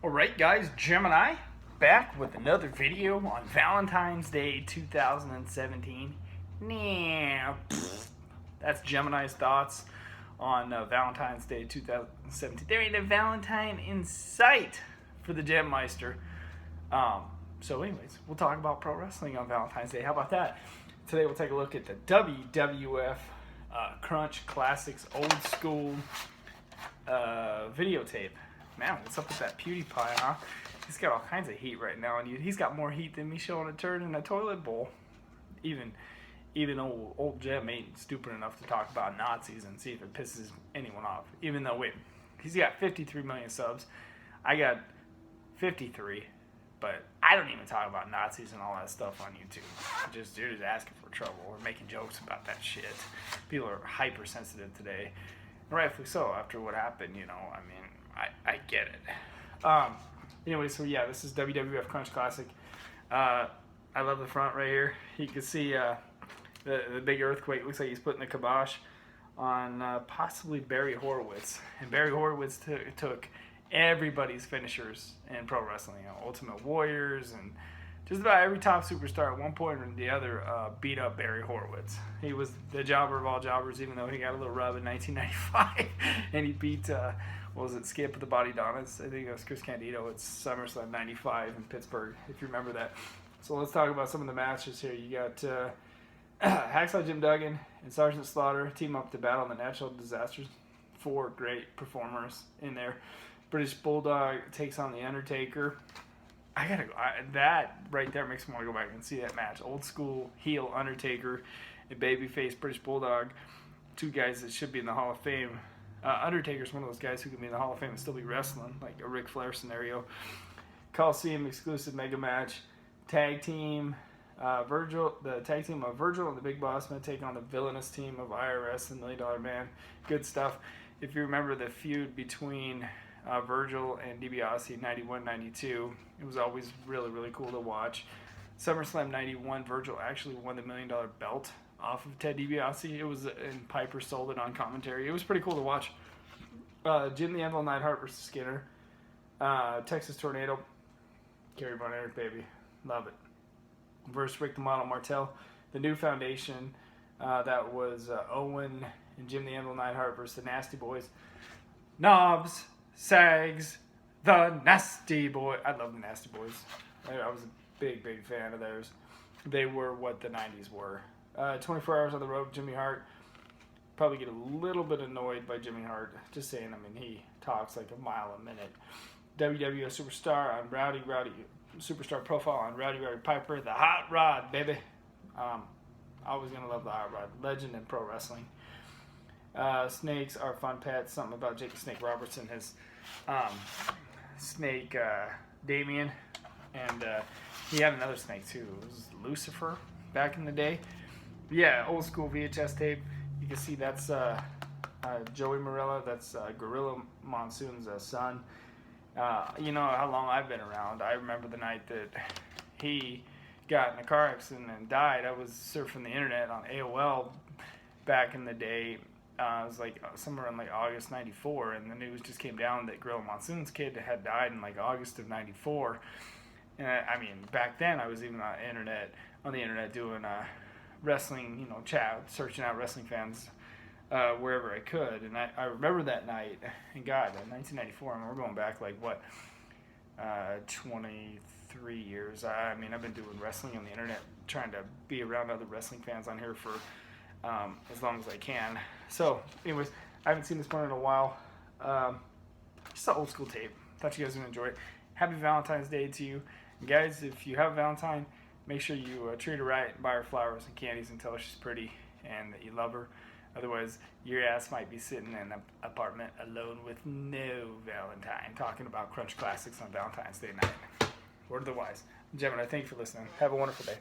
Alright guys, Gemini, back with another video on Valentine's Day 2017. Now, that's Gemini's thoughts on Valentine's Day 2017. There ain't a Valentine in sight for the Gemmeister. So anyways, we'll talk about pro wrestling on Valentine's Day. How about that? Today we'll take a look at the WWF Crunch Classics Old School videotape. Man, what's up with that PewDiePie, huh? He's got all kinds of heat right now, and he's got more heat than me showing a turd in a toilet bowl. Even old Jem ain't stupid enough to talk about Nazis and see if it pisses anyone off. Even though, wait, he's got 53 million subs. I got 53, but I don't even talk about Nazis and all that stuff on YouTube. You're just asking for trouble or making jokes about that shit. People are hypersensitive today. Rightfully so, after what happened, you know, I mean, I get it. Anyway, so yeah, this is WWF Crunch Classic. I love the front right here. You can see the big earthquake. Looks like he's putting the kibosh on possibly Barry Horowitz. And Barry Horowitz took everybody's finishers in pro wrestling. You know, Ultimate Warriors and just about every top superstar at one point or the other beat up Barry Horowitz. He was the jobber of all jobbers, even though he got a little rub in 1995. And he beat, what was it, Skip the Body Donuts? I think it was Chris Candido. It's SummerSlam 95 in Pittsburgh, if you remember that. So let's talk about some of the matches here. You got Hacksaw Jim Duggan and Sergeant Slaughter team up to battle the natural disasters. 4 great performers in there. British Bulldog takes on The Undertaker. I gotta go. That right there makes me want to go back and see that match. Old school heel Undertaker and babyface British Bulldog. 2 guys that should be in the Hall of Fame. Undertaker's one of those guys who can be in the Hall of Fame and still be wrestling, like a Ric Flair scenario. Coliseum exclusive mega match. Tag team. The tag team of Virgil and the Big Boss Man take on the villainous team of IRS and $1 Million Man. Good stuff. If you remember the feud between Virgil and DiBiase 91-92. It was always really, really cool to watch. SummerSlam 91, Virgil actually won the $1 Million belt off of Ted DiBiase. It was, and Piper sold it on commentary. It was pretty cool to watch. Jim the Anvil Neidhart versus Skinner. Texas Tornado. Kerry Von Erich, baby. Love it. Versus Rick the Model Martel. The New Foundation. That was Owen and Jim the Anvil Neidhart versus the Nasty Boys. Knobs. Sags, the Nasty Boy. I love the Nasty Boys. I was a big, big fan of theirs. They were what the 90s were. 24 Hours on the Road, Jimmy Hart. Probably get a little bit annoyed by Jimmy Hart. Just saying, I mean, he talks like a mile a minute. WWF Superstar on Rowdy Superstar Profile on Rowdy Piper. The Hot Rod, baby. Always going to love the Hot Rod. Legend in pro wrestling. Snakes are fun pets. Something about Jake the Snake Robertson, his snake Damien, and he had another snake too. It was Lucifer back in the day. Yeah, old school VHS tape. You can see that's Joey Morella. That's Gorilla Monsoon's son. You know how long I've been around. I remember the night that he got in a car accident and died. I was surfing the internet on AOL back in the day. It was like somewhere in like August 94, and the news just came down that Gorilla Monsoon's kid had died in like August of 94. And I mean, back then I was even on the internet doing wrestling, you know, chat, searching out wrestling fans wherever I could. And I remember that night, and God, 1994, and we're going back like what, 23 years. I mean, I've been doing wrestling on the internet, trying to be around other wrestling fans on here for as long as I can. So, anyways, I haven't seen this one in a while. Just an old school tape. Thought you guys would enjoy it. Happy Valentine's Day to you. And guys, if you have a Valentine, make sure you treat her right and buy her flowers and candies and tell her she's pretty and that you love her. Otherwise, your ass might be sitting in an apartment alone with no Valentine, talking about Crunch Classics on Valentine's Day night. Word of the wise. Gemini, thank you for listening. Have a wonderful day.